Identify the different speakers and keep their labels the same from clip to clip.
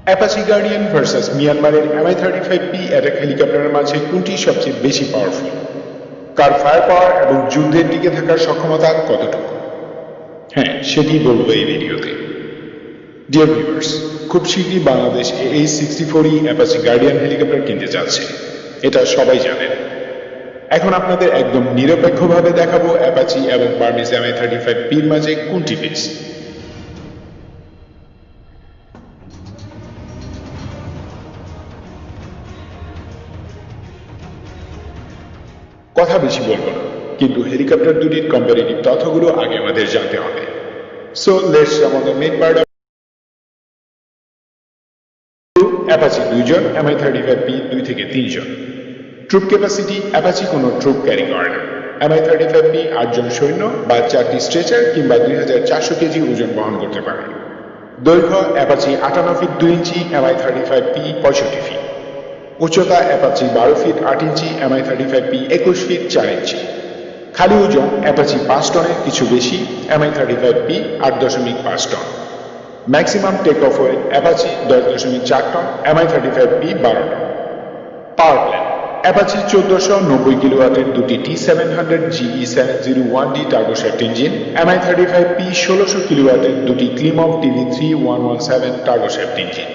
Speaker 1: Apache guardian versus মিয়ানমারের MI-35P attack হেলিকপ্টারের মাঝে কোনটি সবচেয়ে বেশি পাওয়ারফুল? কার ফায়ার পাওয়ার এবং যুদ্ধের টিকে থাকার সক্ষমতা কতটুকু? হ্যাঁ, সেটি বলবো এই ভিডিওতে। ডিয়ার ভিউয়ার্স, খুব শীঘ্রই Bangladesh AH-64E Apache guardian helicopter কিনতে যাচ্ছে, এটা সবাই জানেন। এখন আপনাদের একদম নিরপেক্ষভাবে দেখাবো অ্যাপাচি এবং বার্মিজ MI-35P এর মাঝে কোনটি বেস্ট। কথা বেশি বলবো না, কিন্তু হেলিকপ্টার দুটির কম্পারেটিভ তথ্যগুলো আগে আমাদের জানতে হবে। So let's jump on the main part. Apache 2 জন, MI-35P 2 থেকে 3 জন। ট্রুপ ক্যাপাসিটি, অ্যাপাচি কোনো ট্রুপ ক্যারি করে না। MI-35P 8 জন সৈন্য বা 4টি স্ট্রেচার কিংবা 2400 কেজি ওজন বহন করতে পারে। দৈর্ঘ্য Apache 58 feet 2 inch, MI-35P 65 feet. উচ্চতা Apache 12 feet 8 inch, MI-35P 21 feet 4 inch. খালি ওজন অ্যাপাচি 5 টনের কিছু বেশি, MI-35P 8.5 ton. Maximum take off weight Apache 10.4 ton, MI-35P 12 ton. Power plant Apache 1490 কিলোওয়াটের দুটি T700 GE701D turboshaft engine, MI-35P 1600 কিলোওয়াটের দুটি Klimov TV3117 turboshaft engine.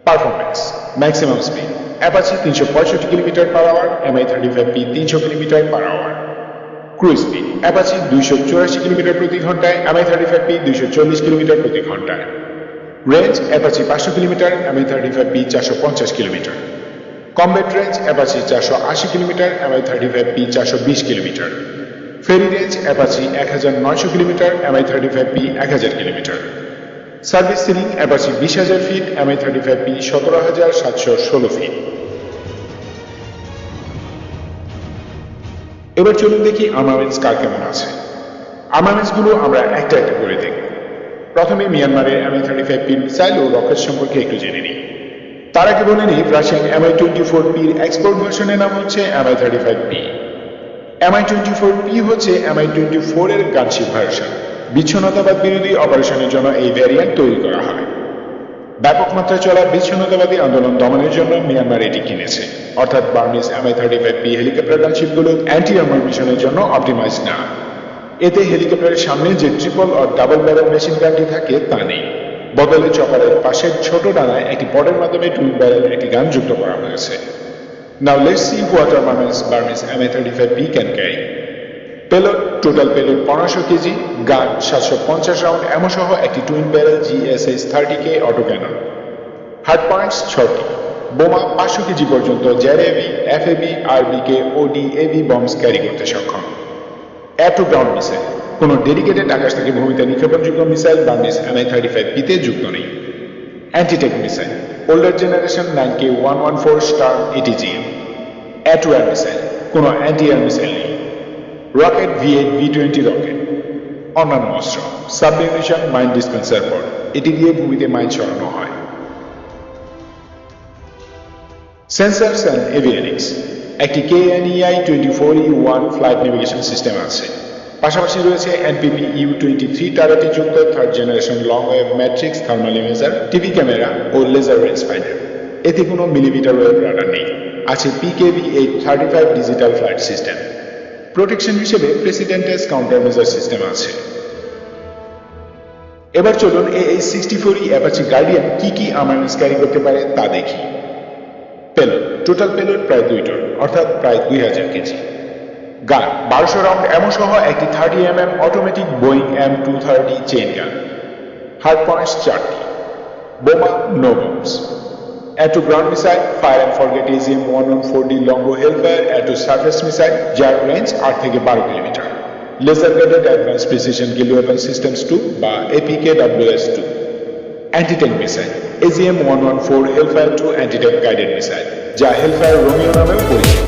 Speaker 1: Performance maximum speed Apache 365 kilometre per hour, MI-35P 300 kilometre per hour. Cruise speed Apache 284 kilometre প্রতি ঘন্টায়, MI-35P 240 kilometre প্রতি ঘন্টায়। Range Apache 500 kilometre, MI-35P 450 kilometre. Combat range Apache 480 kilometre, MI-35P 420 kilometre. Ferry range Apache 1900 kilometre, MI-35P 1000 kilometre. Service ceiling Apache 20,000 feet, MI-35P 17,716 feet. এবার চলুন দেখি armaments কার কেমন আছে। আর্মামেন্টসগুলো আমরা একটা একটা করে দেখব। প্রথমে মিয়ানমারের MI-35P মিসাইল ও রকেট সম্পর্কে একটু জেনে নিই। তার আগে বলে নিই, রাশিয়ান MI-24P এর এক্সপোর্ট ভার্সনের নাম হচ্ছে MI-35P। MI-24P হচ্ছে MI-24 এর গানশিপ ভার্সন। বিচ্ছিন্নতাবাদ বিরোধী অপারেশনের জন্য এই ভ্যারিয়েন্ট তৈরি করা হয়। ব্যাপক মাত্রায় চলা বিচ্ছিন্নতাবাদী আন্দোলন দমনের জন্য মিয়ানমার এটি কিনেছে, অর্থাৎ বার্মিজ MI-35P হেলিকপ্টার গানশিপগুলো অ্যান্টি আর্মার মিশনের জন্য অপটিমাইজ না। এতে হেলিকপ্টারের সামনে যে ট্রিপল ও ডাবল ব্যারেল মেশিন গানটি থাকে তা নেই, বদলে চপারের পাশের ছোট ডানায় একটি পডের মাধ্যমে টুইন ব্যারেল একটি গান যুক্ত করা হয়েছে। Now let's see what armaments Burmese MI-35P can carry. Payload total payload 1500 KG, gun 750 round এমন সহ একটি twin barrel GSH-30K auto cannon. Hard points 6টি। বোমা 500 কেজি পর্যন্ত ZAV, FAB, RBK, OD, AV bombs carry করতে সক্ষম। এয়ার টু গ্রাউন্ড মিসাইল কোনো dedicated আকাশ থেকে ভূমিতে নিক্ষেপণযোগ্য মিসাইল বার্মিজ MI-35P তে যুক্ত নেই। Antitank missile older generation 9K114 Shturm ATGM। Air to air missile কোনো অ্যান্টি এয়ার মিসাইল নেই। Rocket V8, V20 rocket. অন্যান্য অস্ত্র সাবমেরিশন মাইন ডিসপেন্সার পড, এটি দিয়ে ভূমিতে মাইন সরানো হয়। সেন্সার্স অ্যান্ড এভিয়েনিক্স একটি KNEI-24E1 ফ্লাইট নেভিগেশন সিস্টেম আছে। পাশাপাশি রয়েছে NPP U-23 টারাটি যুক্ত third generation long wave matrix thermal imager, TV camera ও লেজার রেঞ্জ ফাইন্ডার। এতে কোনো মিলিমিটার ওয়েভ রাডার নেই। আছে PKV-835 digital flight system. Protection হিসেবে প্রেসিডেন্টেস কাউন্টার মেজার সিস্টেম আছে। এবার চলুন AH-64E অ্যাপাচি গার্ডিয়ান কি আর্মামেন্টস ক্যারি করতে পারে তা দেখি। পেলোড টোটাল পেলোড প্রায় 2 টন, অর্থাৎ প্রায় 2000 কেজি। গান 1200 রাউন্ড এমন সহ একটি 30mm automatic Boeing M230 chain gun. Hard points 4টি। বোমা no bombs. Air to ground missile fire and forget AGM-114D Longbow Hellfire air to surface missile, যার রেঞ্জ 8 থেকে 12 kilometre. Laser guided advance precision kill weapon systems 2 বা APKWS-2। Antitank missile AGM-114 Hellfire 2 antitank guided missile, যা Hellfire Romeo নামেও পরিচিত।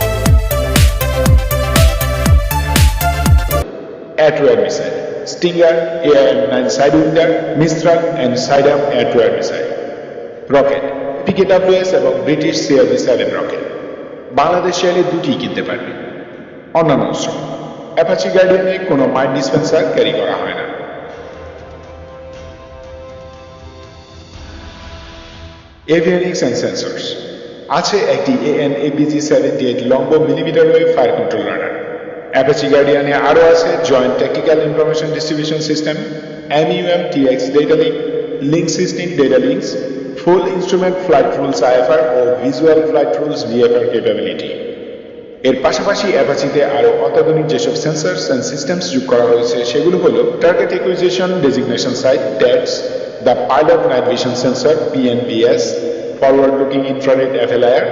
Speaker 1: Air to air missile Stinger, AIM-9 Sidewinder, Mistral and Sidearm air to air missile. Rocket PKWS এবং British CRB-7 rocket. Bangladesh চাইলে দুটি কিনতে পারবে। অন্যান্য অস্ত্র অ্যাপাচি গার্ডিয়ানে কোনো মাইন ডিসপেন্সার ক্যারি করা হয় না। Avionics and sensors. আছে একটি AN/APG-78 Longbow millimetre wave fire control radar. Apache গার্ডিয়ানে আরও আছে joint technical information distribution system, MUM-TX data link, link system data links, full instrument flight rules IFR ও visual flight rules VFR capability. এর পাশাপাশি অ্যাপাচিতে আরও অত্যাধুনিক যেসব সেন্সর্স অ্যান্ড সিস্টেমস যোগ করা হয়েছে সেগুলো হলো target acquisition designation sight TADS, the pilot night vision sensor PNVS, forward looking infrared FLIR,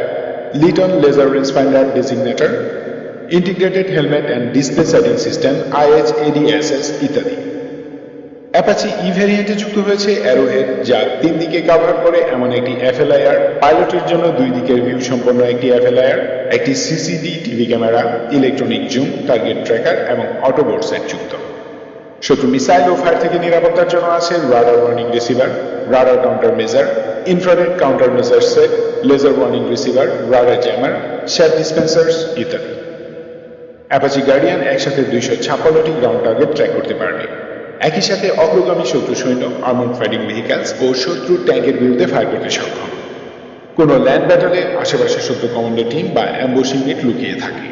Speaker 1: Litton laser range finder designator, integrated helmet and display setting system IHADSS ইত্যাদি। অ্যাপাচি ই ভ্যারিয়েন্টে যুক্ত হয়েছে Arrowhead, যা 3 দিকে কভার করে এমন একটি FLIR, পাইলটের জন্য 2 দিকের ভিউ সম্পন্ন একটি FLIR, একটি CCD TV camera, electronic zoom, target tracker এবং অটোবোর্ড সেট যুক্ত। শত্রু মিসাইল ও ফায়ার থেকে নিরাপত্তার জন্য আছে radar warning receiver, radar counter measure, infrared counter measure set, laser warning receiver, radar jammer, chaff dispensers ইত্যাদি। অ্যাপাচি গার্ডিয়ান একসাথে 256টি গ্রাউন্ড টার্গেট ট্র্যাক করতে পারবে। একই সাথে অগ্রগামী শত্রু সৈন্য, আর্মড ফাইটিং ভেহিক্যালস ও শত্রুর ট্যাঙ্কের বিরুদ্ধে ফায়ার করতে সক্ষম। কোনো ল্যান্ড ব্যাটলে আশেপাশে শত্রু কমান্ডো টিম বা অ্যাম্বুশিং ইউনিট লুকিয়ে থাকে।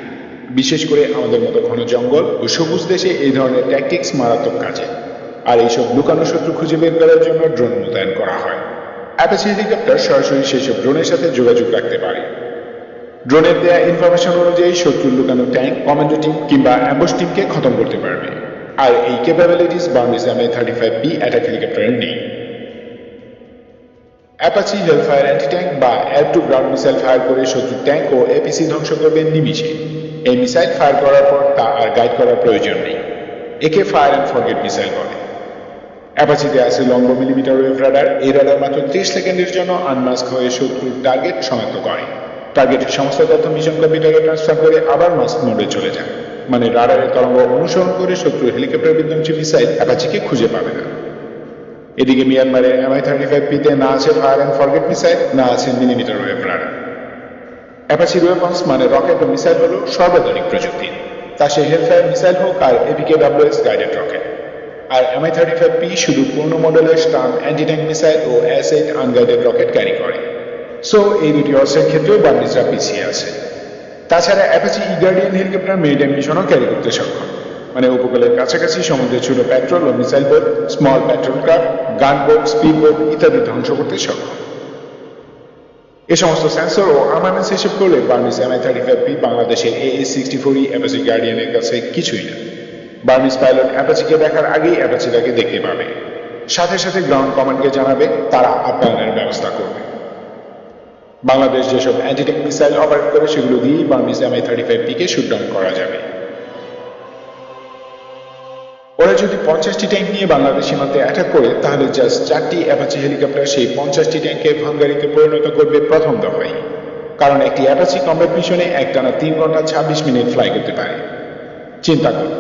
Speaker 1: বিশেষ করে আমাদের মতো ঘন জঙ্গল ও সবুজ দেশে এই ধরনের ট্যাকটিক্স মারাত্মক কাজে। আর এইসব লুকানো শত্রু খুঁজে বের করার জন্য ড্রোন মোতায়েন করা হয়। অ্যাপাচি হেলিকপ্টার সরাসরি সেসব ড্রোনের সাথে যোগাযোগ রাখতে পারে। ড্রোনের দেয়া ইনফরমেশন অনুযায়ী শত্রুর লুকানো ট্যাঙ্ক, কমান্ডো টিম কিংবা অ্যাম্বুশ টিমকে খতম করতে পারবে। আর এই ক্যাপাবিলিটিস বার্মিজ MI-35B অ্যাটাক হেলিকপ্টারের নেই। অ্যাপাচি হেলফায়ার অ্যান্টি ট্যাঙ্ক বা air to ground missile fire করে শত্রুর ট্যাঙ্ক ও এপিসি ধ্বংস করবে নিমিষে। এই মিসাইল ফায়ার করার পর তা আর গাইড করার প্রয়োজন নেই। একে ফায়ার অ্যান্ড ফরগেট মিসাইল বলে। অ্যাপাচিতে আছে লম্বো মিলিমিটার ওয়েভ রাডার। এই রাডার মাত্র 30 সেকেন্ডের জন্য আনমাস্ক হয়ে শত্রুর টার্গেট শনাক্ত করে। টার্গেটের সমস্ত তথ্য মিশন কম্পিউটারে ট্রান্সফার করে আবার মাস্ক মোডে চলে যায়। মানে রাডারের তরঙ্গ অনুসরণ করে শত্রু হেলিকপ্টার বিধ্বংসী মিসাইল অ্যাপাচিকে খুঁজে পাবে না। এদিকে মিয়ানমারের MI-35P-তে না আছে ফায়ার অ্যান্ড ফরগেট মিসাইল, না আছে মিলিমিটার ওয়েভ রাডার। অ্যাপাচির ওয়েপন্স মানে রকেট ও মিসাইল হলো সর্বাধুনিক প্রযুক্তি। তা সে হেলফায়ার মিসাইল হোক আর APKWS গাইডেড রকেট। আর MI-35P শুধু পূর্ণ মডেলের স্টার্ম অ্যান্টি ট্যাঙ্ক মিসাইল ও S-8 আনগাইডেড রকেট ক্যারি করে। সো এই দুটি অস্ত্রের ক্ষেত্রেও বার্মিজরা পিছিয়ে আছে। তাছাড়া অ্যাপাচি ই-গার্ডিয়ান হেলিকপ্টার মেরিটাইম মিশনও ক্যারি করতে সক্ষম। মানে উপকূলের কাছাকাছি সমুদ্রে ছোট পেট্রোল ও missile boat, small patrol craft, গান বোট, স্পিড বোট ইত্যাদি ধ্বংস করতে সক্ষম। এ সমস্ত সেন্সর ও আর্মামেন্টস হিসেব করলে বার্মিজ MI-35P বাংলাদেশের AS-64E অ্যাপাচি গার্ডিয়ানের কাছে কিছুই না। বার্মিজ পাইলট অ্যাপাচিকে দেখার আগেই অ্যাপাচি তাকে দেখতে পাবে, সাথে সাথে গ্রাউন্ড কমান্ডকে জানাবে, তারা আপ্যায়নের ব্যবস্থা করবে। বাংলাদেশ যেসব অ্যান্টি ট্যাঙ্ক মিসাইল অপারেট করে সেগুলো দিয়েই বার্মিজ MI-35P-কে শুটডাউন করা যাবে। ওরা যদি 50টি ট্যাঙ্ক নিয়ে বাংলাদেশ সীমান্তে অ্যাটাক করে তাহলে জাস্ট 4টি অ্যাপাচি হেলিকপ্টার সেই 50টি ট্যাঙ্ককে ভাঙ্গারিতে পরিণত করবে প্রথম দফায়। কারণ একটি অ্যাপাচি কমব্যাট মিশনে একটানা 3 ঘন্টা 26 মিনিট ফ্লাই করতে পারে। চিন্তা করুন,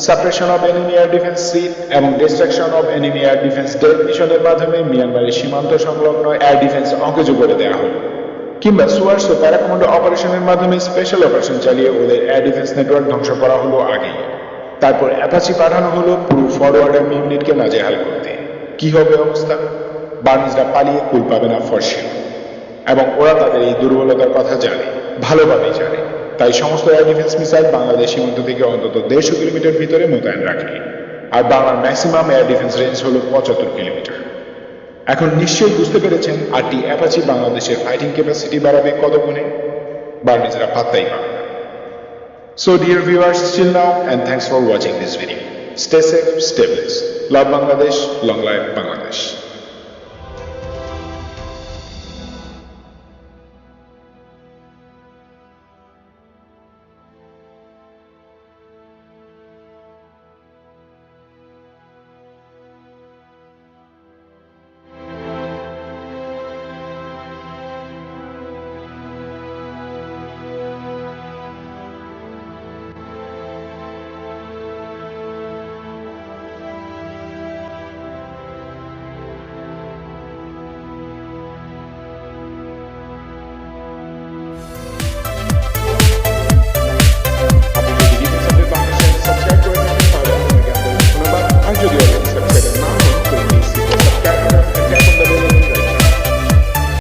Speaker 1: suppression of enemy air defence SEAD এবং destruction of enemy air defence DEAD মিশনের মাধ্যমে মিয়ানমারের সীমান্ত সংলগ্ন এয়ার ডিফেন্স অকেজ করে দেওয়া হলো। কিংবা সুয়ার্স ও প্যারাকমান্ডো অপারেশনের মাধ্যমে স্পেশাল অপারেশন চালিয়ে ওদের এয়ার ডিফেন্স নেটওয়ার্ক ধ্বংস করা হলো আগেই। তারপর অ্যাপাচি পাঠানো হলো পুরো ফরওয়ার্ড আর্মি ইউনিটকে নাজেহাল করতে। কি হবে অবস্থা? বার্মিজরা পালিয়ে কুল পাবে না ফর্সি। এবং ওরা তাদের এই দুর্বলতার কথা জানে, ভালোভাবেই জানে। তাই সমস্ত এয়ার ডিফেন্স মিসাইল বাংলাদেশ সীমান্ত থেকে অন্তত 150 কিলোমিটার ভিতরে মোতায়েন রাখে। আর বাংলার ম্যাক্সিমাম এয়ার ডিফেন্স রেঞ্জ হলো 75 কিলোমিটার। এখন নিশ্চয়ই বুঝতে পেরেছেন আরটি অ্যাপাচি বাংলাদেশের ফাইটিং ক্যাপাসিটি বাড়াবে কত গুণে। বার্মিজরা পাত্তাই পাবে না। So dear viewers, till now, and thanks for watching this video. Stay safe, stay blessed. Love Bangladesh, long life Bangladesh.